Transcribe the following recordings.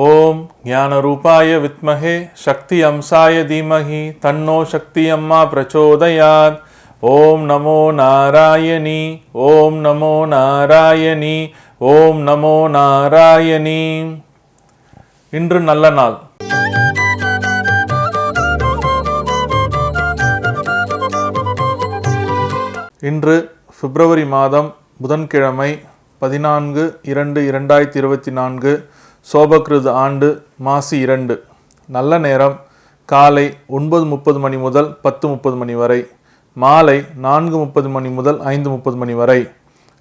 ஓம் ஞானரூபாய வித்மஹே சக்தி அம்சாய தீமஹி தன்னோ சக்தி அம்மா பிரச்சோதயாத். ஓம் நமோ நாராயணி ஓம் நமோ நாராயணி ஓம் நமோ நாராயணி. இன்று நல்ல நாள். இன்று பிப்ரவரி மாதம் புதன்கிழமை 14/2/2024 சோபகிருது ஆண்டு மாசி 2. நல்ல நேரம் காலை 9:30 மணி முதல் 10:30 மணி வரை, மாலை 4:30 மணி முதல் 5:30 மணி வரை.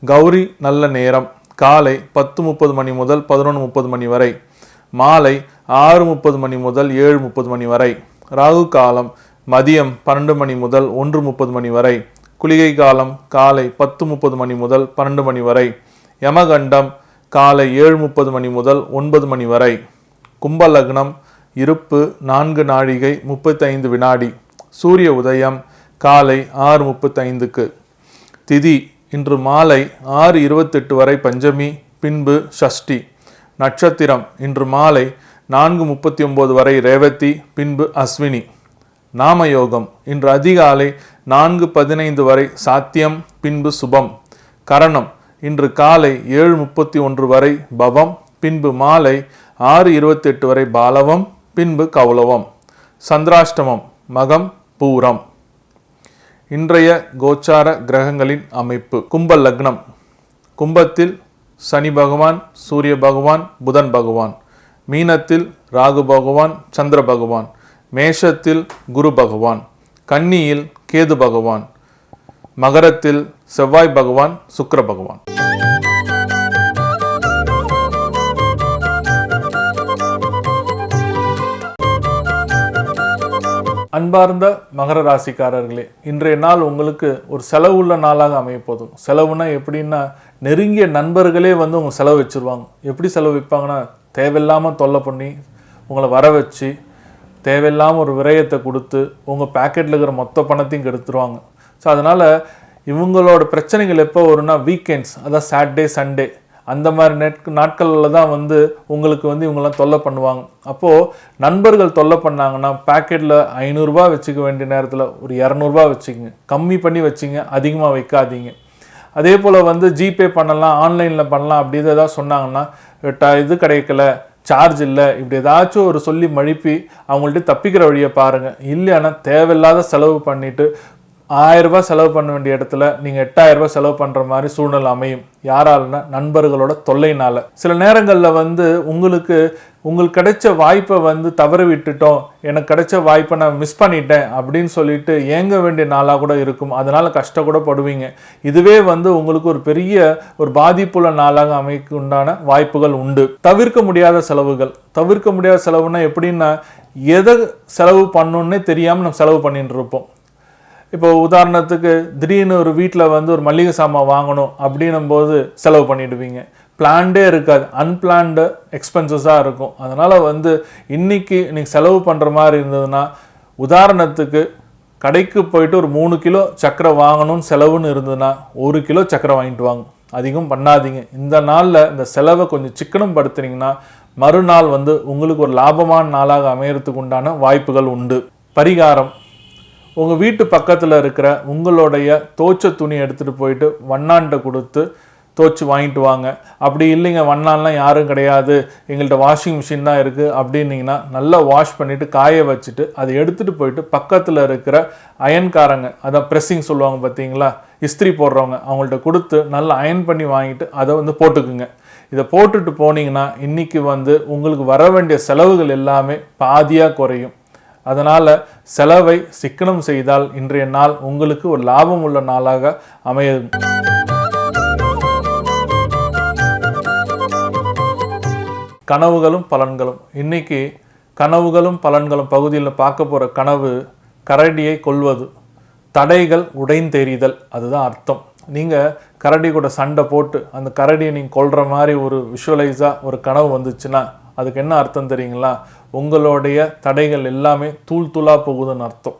கௌரி நல்ல நேரம் காலை 10:30 மணி முதல் 11:30 மணி வரை, மாலை 6:30 மணி முதல் 7:30 மணி வரை. ராகு காலம் மதியம் 12 மணி முதல் 1:30 மணி வரை. குளிகை காலம் காலை 10:30 மணி முதல் 12 மணி வரை. யமகண்டம் காலை 7:30 மணி முதல் 9 மணி வரை. கும்ப லக்னம் இருப்பு 4 நாழிகை 35 வினாடி. சூரிய உதயம் காலை 6:35. திதி இன்று மாலை 6:28 வரை பஞ்சமி, பின்பு ஷஷ்டி. நட்சத்திரம் இன்று மாலை 4:39 வரை ரேவதி, பின்பு அஸ்வினி. நாமயோகம் இன்று அதிகாலை 4:15 வரை சாத்தியம், பின்பு சுபம். கரணம் இன்று காலை 7:31 வரை பவம், பின்பு மாலை 6:28 வரை பாலவம், பின்பு கௌலவம். சந்திராஷ்டமம் மகம் பூரம். இன்றைய கோச்சார கிரகங்களின் அமைப்பு. கும்ப லக்னம். கும்பத்தில் சனி பகவான், சூரிய பகவான், புதன் பகவான். மீனத்தில் ராகு பகவான், சந்திர பகவான். மேஷத்தில் குரு பகவான். கன்னியில் கேது பகவான். மகரத்தில் செவ்வாய் பகவான், சுக்கிர பகவான். அன்பார்ந்த மகர ராசிக்காரர்களே, இன்றைய நாள் உங்களுக்கு ஒரு செலவு உள்ள நாளாக அமைய போதும். செலவுனா எப்படின்னா, நெருங்கிய நண்பர்களே வந்து உங்கள் செலவு வச்சுருவாங்க. எப்படி செலவு வைப்பாங்கன்னா, தேவையில்லாமல் தொல்லை பண்ணி உங்களை வர வச்சு தேவையில்லாமல் ஒரு விரயத்தை கொடுத்து உங்கள் பேக்கெட்டில் இருக்கிற மொத்த பணத்தையும் கெடுத்துருவாங்க. ஸோ அதனால் இவங்களோட பிரச்சனைகள் எப்போ வரும்னா, வீக்கெண்ட்ஸ், அதாவது சாட்டர்டே சண்டே அந்த மாதிரி நாட்களில் தான் வந்து உங்களுக்கு வந்து இவங்கெல்லாம் தொல்லை பண்ணுவாங்க. அப்போது நண்பர்கள் தொல்லை பண்ணாங்கன்னா, பேக்கெட்டில் 500 ரூபா வச்சுக்க வேண்டிய நேரத்தில் ஒரு 200 ரூபா வச்சுக்கோங்க. கம்மி பண்ணி வச்சுங்க, அதிகமாக வைக்காதீங்க. அதே போல் வந்து ஜிபே பண்ணலாம், ஆன்லைனில் பண்ணலாம் அப்படி ஏதாவது சொன்னாங்கன்னா, இது கிடைக்கல, சார்ஜ் இல்லை, இப்படி ஏதாச்சும் ஒரு சொல்லி மழுப்பி அவங்கள்ட்ட தப்பிக்கிற வழியை பாருங்கள். இல்லைன்னா தேவையில்லாத செலவு பண்ணிவிட்டு 1000 ரூபாய் செலவு பண்ண வேண்டிய இடத்துல நீங்கள் 8000 ரூபாய் செலவு பண்ணுற மாதிரி சூழ்நிலை அமையும். யாராலனா, நண்பர்களோட தொல்லைனால. சில நேரங்களில் வந்து உங்களுக்கு கிடைச்ச வாய்ப்பை வந்து தவற விட்டுட்டோம், எனக்கு கிடைச்ச வாய்ப்பை நான் மிஸ் பண்ணிட்டேன் அப்படின்னு சொல்லிட்டு ஏங்க வேண்டிய நாளாக கூட இருக்கும். அதனால கஷ்டம் கூட படுவீங்க. இதுவே வந்து உங்களுக்கு ஒரு பெரிய ஒரு பாதிப்புள்ள நாளாக அமைக்க உண்டான வாய்ப்புகள் உண்டு. தவிர்க்க முடியாத செலவுகள். தவிர்க்க முடியாத செலவுனா எப்படின்னா, எதை செலவு பண்ணணுன்னே தெரியாமல் நம்ம செலவு பண்ணிட்டு இருப்போம். இப்போ உதாரணத்துக்கு திடீர்னு ஒரு வீட்டில் வந்து ஒரு மளிகை சாமான் வாங்கணும் அப்படின்னும் போது செலவு பண்ணிடுவீங்க. பிளான்டே இருக்காது, அன்பிளான்டு எக்ஸ்பென்சஸாக இருக்கும். அதனால் வந்து இன்னைக்கு நீங்கள் செலவு பண்ணுற மாதிரி இருந்ததுன்னா, உதாரணத்துக்கு கடைக்கு போயிட்டு ஒரு 3 கிலோ சர்க்கரை வாங்கணும்னு செலவுன்னு இருந்ததுன்னா 1 கிலோ சர்க்கரை வாங்கிட்டு வாங்க. அதிகம் பண்ணாதீங்க. இந்த நாளில் இந்த செலவை கொஞ்சம் சிக்கனம் படுத்துனீங்கன்னா மறுநாள் வந்து உங்களுக்கு ஒரு லாபமான நாளாக அமையறதுக்கு உண்டான வாய்ப்புகள் உண்டு. பரிகாரம். உங்கள் வீட்டு பக்கத்தில் இருக்கிற உங்களுடைய தோச்ச துணி எடுத்துகிட்டு போயிட்டு வண்ணான்ட்ட கொடுத்து தோச்சு வாங்கிட்டு வாங்க. அப்படி இல்லைங்க, வண்ணான்லாம் யாரும் கிடையாது, எங்கள்கிட்ட வாஷிங் மிஷின் தான் இருக்குது அப்படின்னீங்கன்னா, நல்லா வாஷ் பண்ணிவிட்டு காய வச்சுட்டு அதை எடுத்துகிட்டு போயிட்டு பக்கத்தில் இருக்கிற அயன்காரங்க, அதான் ப்ரெஸ்ஸிங் சொல்லுவாங்க பார்த்தீங்களா, இஸ்திரி போடுறவங்க, அவங்கள்ட்ட கொடுத்து நல்லா அயன் பண்ணி வாங்கிட்டு அதை வந்து போட்டுக்குங்க. இதை போட்டுட்டு போனீங்கன்னா இன்றைக்கி வந்து உங்களுக்கு வர வேண்டிய செலவுகள் எல்லாமே பாதியாக குறையும். அதனால் செலவை சிக்கனம் செய்தால் இன்றைய நாள் உங்களுக்கு ஒரு லாபம் உள்ள நாளாக அமையும். கனவுகளும் பலன்களும். இன்னைக்கு கனவுகளும் பலன்களும் பகுதியில் பார்க்க போகிற கனவு, கரடியை கொல்வது, தடைகள் உடைந்தெறிதல். அதுதான் அர்த்தம். நீங்கள் கரடி கூட சண்டை போட்டு அந்த கரடியை நீங்கள் கொல்ற மாதிரி ஒரு விஷுவலைஸாக ஒரு கனவு வந்துச்சுன்னா அதுக்கு என்ன அர்த்தம் தெரியுங்களா? உங்களுடைய தடைகள் எல்லாமே தூள் தூளாக போகுதுன்னு அர்த்தம்.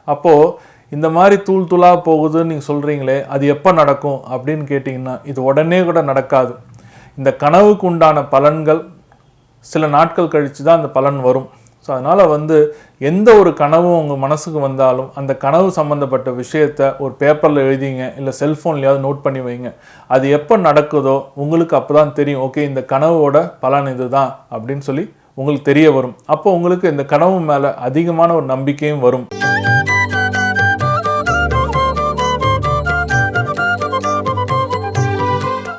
அப்போது இந்த மாதிரி தூள் தூளாக போகுதுன்னு நீங்கள் சொல்கிறீங்களே, அது எப்போ நடக்கும் அப்படின்னு கேட்டிங்கன்னா இது உடனே கூட நடக்காது. இந்த கனவுக்கு உண்டான பலன்கள் சில நாட்கள் கழித்து தான் அந்த பலன் வரும். ஸோ அதனால் வந்து எந்த ஒரு கனவும் உங்கள் மனசுக்கு வந்தாலும் அந்த கனவு சம்மந்தப்பட்ட விஷயத்த ஒரு பேப்பரில் எழுதிங்க, இல்லை செல்ஃபோன்லையாவது நோட் பண்ணி வைங்க. அது எப்போ நடக்குதோ உங்களுக்கு அப்போ தான் தெரியும், ஓகே இந்த கனவோட பலன் இது தான் அப்படின்னு சொல்லி உங்களுக்கு தெரிய வரும். அப்போ உங்களுக்கு இந்த கனவு மேலே அதிகமான ஒரு நம்பிக்கையும் வரும்.